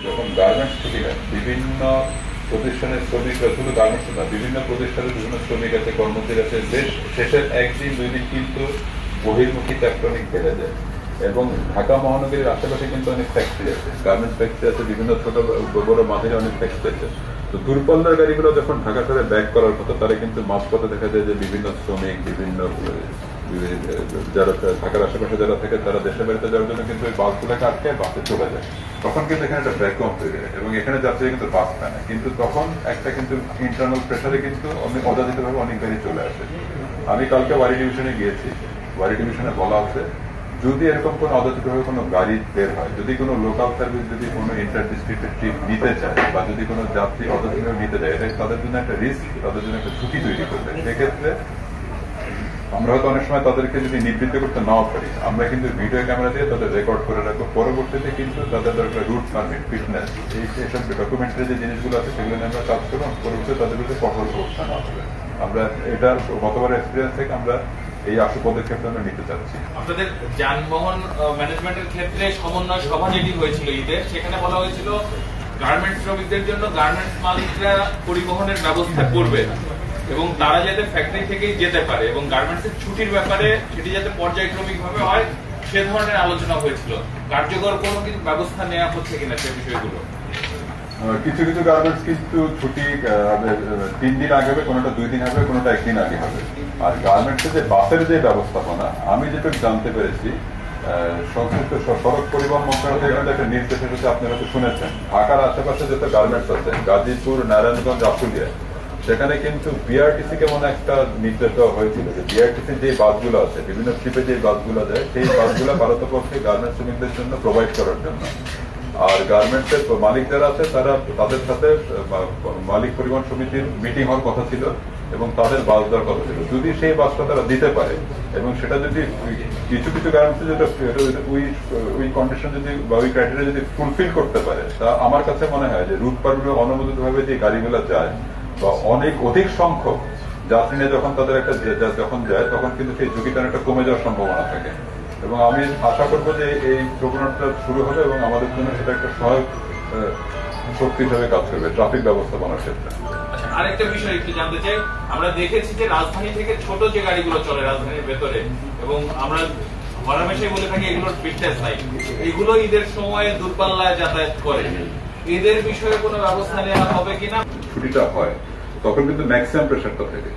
যখন গার্মেন্টস ছুটি হয় বিভিন্ন প্রতিষ্ঠানের শ্রমিকরা, শুধু গার্মেন্টস না, বিভিন্ন প্রতিষ্ঠানের বিভিন্ন শ্রমিক আছে, কর্মচারী আছে, শেষের একদিন দুই দিন কিন্তু বহির্মুখী চাপটা অনেক বেড়ে যায়। এবং ঢাকা মহানগরীর আশেপাশে কিন্তু অনেক ফ্যাক্টরি আছে, গার্মেন্টস ফ্যাক্টরি আছে, বিভিন্ন ছোট বড় মাঝারি অনেক ফ্যাক্টরি আছে। তো দূরপাল্লার গাড়িগুলো যখন ঢাকা শহরে ব্যাক করার কথা, তারা কিন্তু মাঝপথে দেখা যায় যে বিভিন্ন শ্রমিক, বিভিন্ন যারা ঢাকার আশেপাশে যারা থাকে, তারা দেশের বাড়িতে যাওয়ার জন্য কিন্তু ওই বাসগুলোকে আটকে বাসে চলে যায়। তখন কিন্তু এখানে একটা ভ্যাকুয়াম তৈরি হয় এবং এখানে যাত্রীরা কিন্তু বাস পায় না। কিন্তু তখন একটা কিন্তু ইন্টারনাল প্রেশারে কিন্তু অযাচিতভাবে অনেক গাড়ি চলে আসে। আমি কালকে ওয়ারি ডিভিশনে গিয়েছি, ওয়ারি ডিভিশনে বলা আছে যদি এরকম কোনো অযাচিতভাবে কোনো গাড়ি বের হয়, যদি কোনো লোকাল সার্ভিস যদি কোনো ইন্টার ডিস্ট্রিক্টের ট্রিপ নিতে চায় বা যদি কোনো যাত্রী অযাচিতভাবে নিতে যায়, এটা তাদের জন্য একটা রিস্ক, তাদের জন্য একটা ঝুঁকি তৈরি করবে। সেক্ষেত্রে আমরা হয়তো অনেক সময় তাদেরকে যদি নিবৃত্ত করতে নাও পারি, আমরা কিন্তু ভিডিও ক্যামেরা দিয়ে তাদের রেকর্ড করে রাখবো। পরবর্তীতে কিন্তু তাদের দরকার রুট পারমিট, ফিটনেস, এইসব ডকুমেন্টারি যে জিনিসগুলো আছে সেগুলো নিয়ে আমরা কাজ করবো। পরবর্তীতে তাদের বিরুদ্ধে কঠোর ব্যবস্থা নেওয়া হবে। আমরা এটার গতবার এক্সপিরিয়েন্স থেকে আমরা এই আশু পদক্ষেপ আমরা নিতে চাচ্ছি। আপনাদের যানবাহন ম্যানেজমেন্টের ক্ষেত্রে সমন্বয় সভা যেটি হয়েছিল ঈদের, সেখানে বলা হয়েছিল গার্মেন্টস শ্রমিকদের জন্য গার্মেন্টস মালিকরা পরিবহনের ব্যবস্থা করবে এবং তারা যাতে ফ্যাক্টরি থেকেই যেতে পারে এবং গার্মেন্টসের ছুটির ব্যাপারে সেটি যাতে পর্যায়ক্রমিক ভাবে হয় সে ধরনের আলোচনা হয়েছিল। কার্যকর কোনো কিছু ব্যবস্থা নেওয়া হচ্ছে কিনা সে বিষয়গুলো? কিছু কিছু গার্মেন্টস কিন্তু ছুটি 3 দিন আগে হবে, কোনোটা 2 দিন হবে, কোনোটা 1 দিন আগে হবে। আর গার্মেন্টসের যে বাসের যে ব্যবস্থাপনা, আমি যেটুকু জানতে পেরেছি, সংশ্লিষ্ট সড়ক পরিবহন মন্ত্রণালয়ের একটা নির্দেশ এসেছে, আপনারা তো শুনেছেন। ঢাকার আশেপাশে যত গার্মেন্টস আছে, গাজীপুর, নারায়ণগঞ্জ, আশুলিয়া, সেখানে কিন্তু বিআরটিসি কে মনে একটা নির্দেশ দেওয়া হয়েছিল যে বিআরটিসির যে বাসগুলো আছে, বিভিন্ন ট্রিপে যে বাসগুলো যায়, সেই বাসগুলো পারতপক্ষে গার্মেন্টস শ্রমিকদের জন্য প্রোভাইড করার জন্য। আর গার্মেন্টসের মালিক যারা আছে তারা তাদের সাথে মালিক পরিবহন সমিতির মিটিং হওয়ার কথা ছিল এবং তাদের বাস দেওয়ার কথা ছিল। যদি সেই বাসটা তারা দিতে পারে এবং সেটা যদি কিছু কিছু গার্মেন্টস যেটা ওই কন্ডিশন যদি বা ওই ক্রাইটেরিয়া যদি ফুলফিল করতে পারে, তা আমার কাছে মনে হয় যে রুট পারমিটে অনুমোদিত ভাবে যে গাড়িগুলো যায় বা অধিক সংখ্যক যাত্রী নিয়ে যখন তাদের একটা যখন যায়, তখন কিন্তু সেই ঝুঁকিটা একটা কমে যাওয়ার সম্ভাবনা থাকে। এবং আমি আশা করবো যে এই প্রবণতা শুরু হবে এবং আমাদের জন্য সেটা একটা সহায়ক শক্তি হিসেবে কাজ করবে ট্রাফিক ব্যবস্থাপনার ক্ষেত্রে। আরেকটা বিষয় একটু জানতে চাই, আমরা দেখেছি যে রাজধানী থেকে ছোট যে গাড়িগুলো চলে রাজধানীর ভেতরে, এবং আমরা হরহামেশাই বলে থাকি এগুলোর ফিটনেস নাই, এগুলো ঈদের সময় দূরপাল্লায় যাতায়াত করে, এদের বিষয়ে কোনো ব্যবস্থা নেওয়া হবে কিনা? ছুটিটা হয় তখন কিন্তু ম্যাক্সিমাম প্রেশারটা থাকে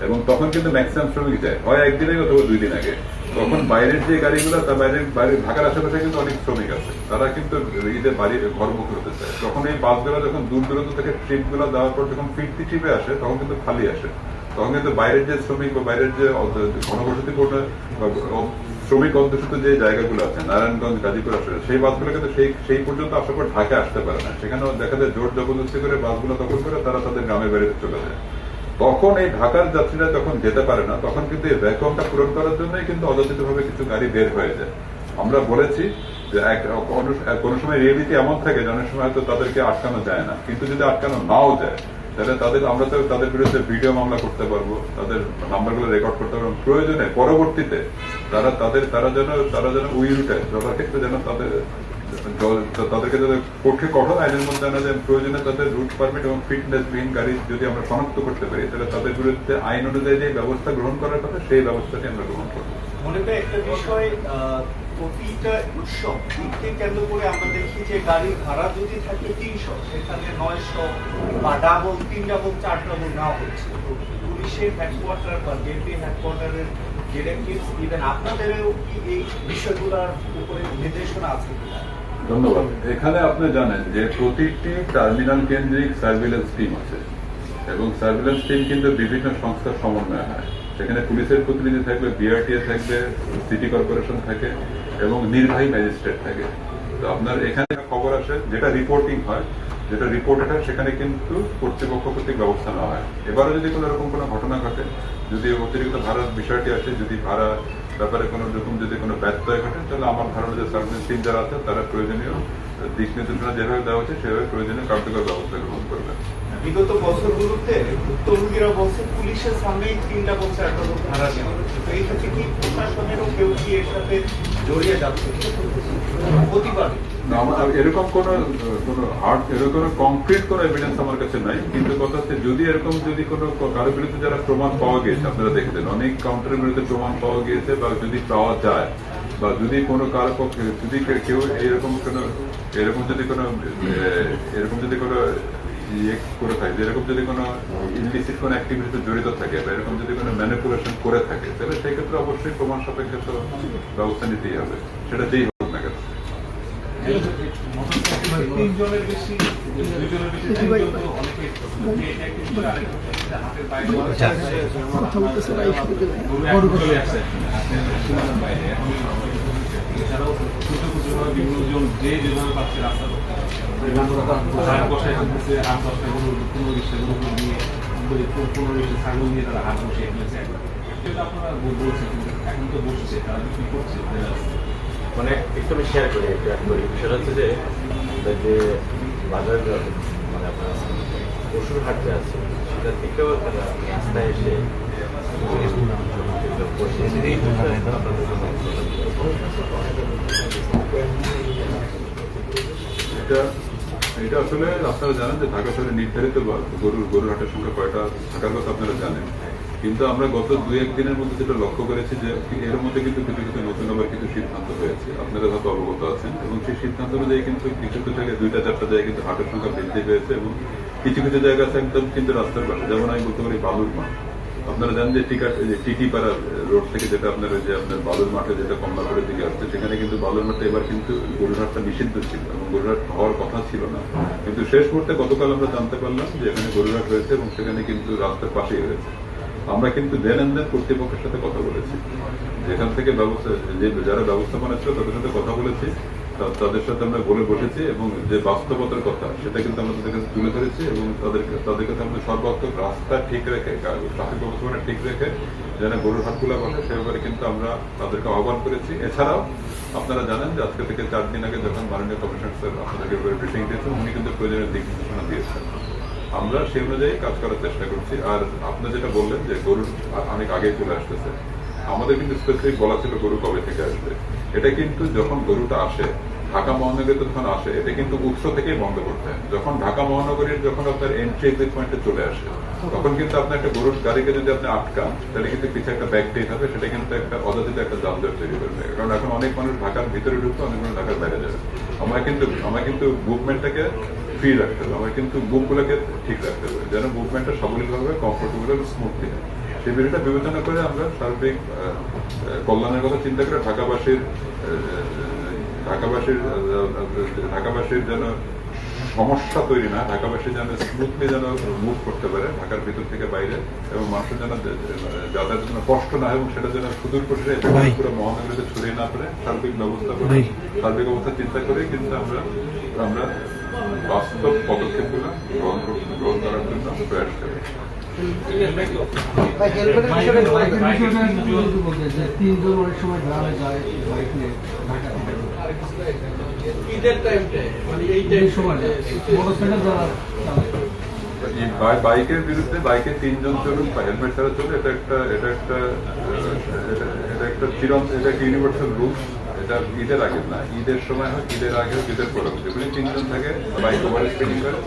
এবং তখন কিন্তু ম্যাক্সিমাম শ্রমিক যায়, হয় 1 দিন আগে অথবা 2 দিন আগে। তখন বাইরের যে গাড়িগুলো, তার বাইরে ঢাকার আশেপাশে কিন্তু অনেক শ্রমিক আছে, তারা কিন্তু ঈদের বাড়ি ঘরমুখী হতে চায়। তখন এই বাসগুলো যখন দূর দূরান্ত থেকে ট্রিপ গুলো দেওয়ার পর যখন ফিরতি ট্রিপে আসে, তখন কিন্তু খালি আসে। তখন কিন্তু বাইরের যে শ্রমিক বা বাইরের যে ঘনবসতিপূর্ণ শ্রমিক অধ্যুষিত যে জায়গাগুলো আছে, নারায়ণগঞ্জ, গাজীপুর আসলে, সেই বাসগুলো কিন্তু সেই পর্যন্ত আসার পর ঢাকা আসতে পারে না। সেখানেও দেখা যায় জোর জবরদস্তি করে বাসগুলো দখল করে তারা তাদের গ্রামের বাড়িতে চলে যায়। তখন এই ঢাকার যাত্রীরা যখন যেতে পারে না, তখন কিন্তু এই ভ্যাকুয়ামটা পূরণ করার জন্যই কিন্তু অযাচিতভাবে কিছু গাড়ি বের হয়ে যায়। আমরা বলেছি যে কোনো সময় রিয়েলিটি এমন থাকে যে অনেক সময় হয়তো তাদেরকে আটকানো যায় না, কিন্তু যদি আটকানো নাও যায় তাহলে আমরা তো তাদের বিরুদ্ধে ভিডিও মামলা করতে পারবো, তাদের নাম্বারগুলো রেকর্ড করতে পারবো। প্রয়োজনে পরবর্তীতে তারা যেন ওই রুটে চলার ক্ষেত্রে যেন তাদেরকে যাদের পক্ষে কঠোর আইনের মধ্যে আনা যায়, প্রয়োজনে তাদের রুট পারমিট এবং ফিটনেস বিহীন গাড়ি যদি আমরা শনাক্ত করতে পারি, তাহলে তাদের বিরুদ্ধে আইন অনুযায়ী যে ব্যবস্থা গ্রহণ করার কথা, সেই ব্যবস্থাটি আমরা গ্রহণ করবো। মনে হয় একটা বিষয়, প্রতিটা উৎসব ঈদকে কেন্দ্র করে আমরা দেখি যে গাড়ির ভাড়া যদি থাকে 300, সেখানে 900 বা ডাবল, 3 ডাবল, 4 ডাবল নেওয়া হচ্ছে। তো পুলিশের হেডকোয়ার্টার বা ডিএমপি হেডকোয়ার্টারের ডিরেক্টিভস ইভেন আপনাদেরও কি এই বিষয়গুলোর উপরে নির্দেশনা আছে কিনা? ধন্যবাদ। এখানে আপনি জানেন যে প্রতিটি টার্মিনাল কেন্দ্রিক সার্ভিলেন্স টিম আছে এবং সার্ভিলেন্স টিম কিন্তু বিভিন্ন সংস্থার সমন্বয় হয়। সেখানে পুলিশের প্রতিনিধি থাকবে, বিআরটিএ থাকবে, সিটি কর্পোরেশন থাকে এবং নির্বাহী ম্যাজিস্ট্রেট থাকে। তো আপনার এখানে খবর আসে, যেটা রিপোর্টিং হয়, যেটা রিপোর্টেড হয়, সেখানে কিন্তু কর্তৃপক্ষ কর্তৃক ব্যবস্থা নেওয়া হয়। এবারও যদি কোনো রকম কোনো ঘটনা ঘটে, যদি অতিরিক্ত ভাড়ার বিষয়টি আসে, যদি ভাড়া ব্যাপারে কোনো রকম যদি কোনো ব্যত্যয় ঘটে, তাহলে আমার ধারণা যে সার্ভিস টিম যারা আছে তারা প্রয়োজনীয় দিক নির্দেশনা যেভাবে দেওয়া হচ্ছে সেভাবে প্রয়োজনীয় কার্যকর ব্যবস্থা গ্রহণ করবে। বিগত বছরগুলোতে ভুক্তভোগীরা বলছে পুলিশের সামনেই 3 ডাবল, 4 ডাবল ভাড়া নেওয়া হচ্ছে। তো এই ক্ষেত্রে কি প্রশাসনেরও কেউ কি এর সাথে জড়িয়ে যাচ্ছে প্রতিবাদে। না, এরকম কোনো হার্ড এরকম কংক্রিট কোনো এভিডেন্স আমার কাছে নাই, কিন্তু কথা হচ্ছে যদি এরকম যদি কোনো কারো বিরুদ্ধে যারা প্রমাণ পাওয়া গিয়েছে, আপনারা দেখবেন অনেক কাউন্টারের বিরুদ্ধে প্রমাণ পাওয়া গিয়েছে, বা যদি পাওয়া যায়, বা যদি কোনো কারো পক্ষে যদি কেউ এরকম যদি কোনো ইয়ে করে থাকে, যেরকম যদি কোনো ইলিসিট কোনো অ্যাক্টিভিটিতে জড়িত থাকে, বা এরকম যদি কোনো ম্যানিপুলেশন করে থাকে, তাহলে সেই ক্ষেত্রে অবশ্যই প্রমাণ সাপেক্ষে তো ব্যবস্থা নিতেই হবে, সেটা যেই হোক না কেন। তিনজনের বেশি, দুইজনের বেশি অনেকে চলে আসছে। এছাড়াও ক্ষুদ্র ক্ষুদ্রভাবে বিভিন্ন জন যে যেভাবে পাচ্ছে রাস্তা বসায় ফেলতেছে, 8-10টা গরু 15-20টা গরু নিয়ে 15-20টা ছাগল নিয়ে তারা হাট বসিয়ে ফেলেছে। সেটা আপনারা বলছেন, কিন্তু এখন তো বসছে, তারা কি করছে? মানে একটু আমি শেয়ার করি, বিষয়টা হচ্ছে যে বাজার মানে আপনার পশুর হাট যে আছে সেটা থেকেও তারা রাস্তায় এসে এটা আসলে আপনারা জানেন যে ঢাকা শহরে নির্ধারিত গরুর হাটের সংখ্যা কয়টা থাকার কথা আপনারা জানেন, কিন্তু আমরা গত 2-1 দিনের মধ্যে যেটা লক্ষ্য করেছি যে এর মধ্যে কিন্তু কিছু কিছু নতুন আবার কিছু সিদ্ধান্ত হয়েছে, আপনারা হয়তো অবগত আছেন, এবং সেই সিদ্ধান্ত অনুযায়ী কিন্তু কিছু কিছু জায়গায় 2-4টা জায়গায় কিন্তু হাটের সংখ্যা বৃদ্ধি পেয়েছে, এবং কিছু কিছু জায়গা আছে একদম কিন্তু রাস্তার পাশে, যেমন আমি বলতে পারি বালুর মাঠ। আপনারা জানেন যে টিটিপাড়া রোড থেকে যেটা আপনার যে আপনার বালুর মাঠে যেটা কমলাপুরের দিকে আসছে, সেখানে কিন্তু বালুর মাঠে এবার কিন্তু গরুর হাটটা নিষিদ্ধ ছিল এবং গরুর হাট হওয়ার কথা ছিল না, কিন্তু শেষ মুহূর্তে গতকাল আমরা জানতে পারলাম যে এখানে গরুর হাট হয়েছে, এবং সেখানে কিন্তু রাস্তার পাশেই হয়েছে। আমরা কিন্তু দেন কর্তৃপক্ষের সাথে কথা বলেছি, যেখান থেকে যারা ব্যবস্থাপনা ছিল তাদের সাথে কথা বলেছি, তাদের সাথে আমরা বলে বসেছি, এবং যে বাস্তবতার কথা সেটা কিন্তু আমরা তাদের কাছে তুলে ধরেছি, এবং তাদের কাছে আমাদের সর্বাত্মক রাস্তা ঠিক রেখে, ট্রাফিক ব্যবস্থাপনা ঠিক রেখে যেন গরুর হাটগুলা বসে সে ব্যাপারে কিন্তু আমরা তাদেরকে আহ্বান করেছি। এছাড়াও আপনারা জানেন যে আজকে থেকে 4 দিন আগে যখন মাননীয় কমিশনার স্যার আপনাদেরকে ব্রিফিং দিয়েছেন, উনি কিন্তু প্রয়োজনীয় দিক নির্দেশনা দিয়েছেন, আমরা সেই অনুযায়ী কাজ করার চেষ্টা করছি। আর আপনি যেটা বললেন যে গরুর অনেক আগেই চলে আসতেছে, আমাদের কিন্তু স্পেসিফিক বলা ছিল গরু কবে থেকে আসবে। এটা কিন্তু যখন গরুটা আসে ঢাকা মহানগরীতে যখন আসে, এটা কিন্তু উৎস থেকেই বন্ধ করতে হয়। যখন ঢাকা মহানগরীর যখন আপনার এন্ট্রি এক্সিট পয়েন্টে চলে আসে, তখন কিন্তু আপনার একটা গরুর গাড়িকে যদি আপনি আটকান, তাহলে কিন্তু পিছিয়ে একটা ব্যাক ডেট হবে, সেটা কিন্তু একটা অযাচিত একটা যানজট তৈরি করবে। কারণ এখন অনেক মানুষ ঢাকার ভিতরে ঢুকতে, অনেক মানুষ ঢাকার বাইরে যাবে। আমরা কিন্তু মুভমেন্টটাকে ফ্রি রাখতে হবে, আমরা কিন্তু বুকগুলোকে ঠিক রাখতে হবে, যেন মুভমেন্টটা সাবলীলভাবে কমফোর্টেবল এবং স্মুথলি হয়। সেই বিষয়টা বিবেচনা করে আমরা সার্বিক কল্যাণের কথা চিন্তা করে ঢাকাবাসীর যেন সমস্যা তৈরি না, ঢাকাবাসী যেন স্মুথলি যেন মুভ করতে পারে ঢাকার ভিতর থেকে বাইরে, এবং মানুষের যেন যাতায়াতের জন্য কষ্ট না হয়, এবং সেটা যেন সুদূর প্রসারে পুরো মহানগরীতে ছড়িয়ে না পড়ে, সার্বিক অবস্থা চিন্তা করে কিন্তু আমরা বাস্তব পদক্ষেপগুলো গ্রহণ করার জন্য প্রয়াস করি। বাইকের বিরুদ্ধে বাইকে 3 জন চলুন বা হেলমেট ছাড়া চলুন, এটা একটা ইউনিভার্সাল রুলস। এটা ঈদের আগে না, ঈদের সময় হোক, ঈদের আগে হোক, ঈদের পরে হোক, যেগুলি 3 জন থাকে বাইক ওভার স্পিডিং করে,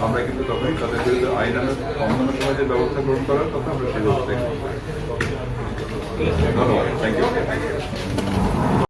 আমরা কিন্তু তখনই তাদের বিরুদ্ধে আইন অন্যান্য সময় যে ব্যবস্থা গ্রহণ করার তখন আমরা সেই ব্যবস্থা। ধন্যবাদ, থ্যাংক ইউ।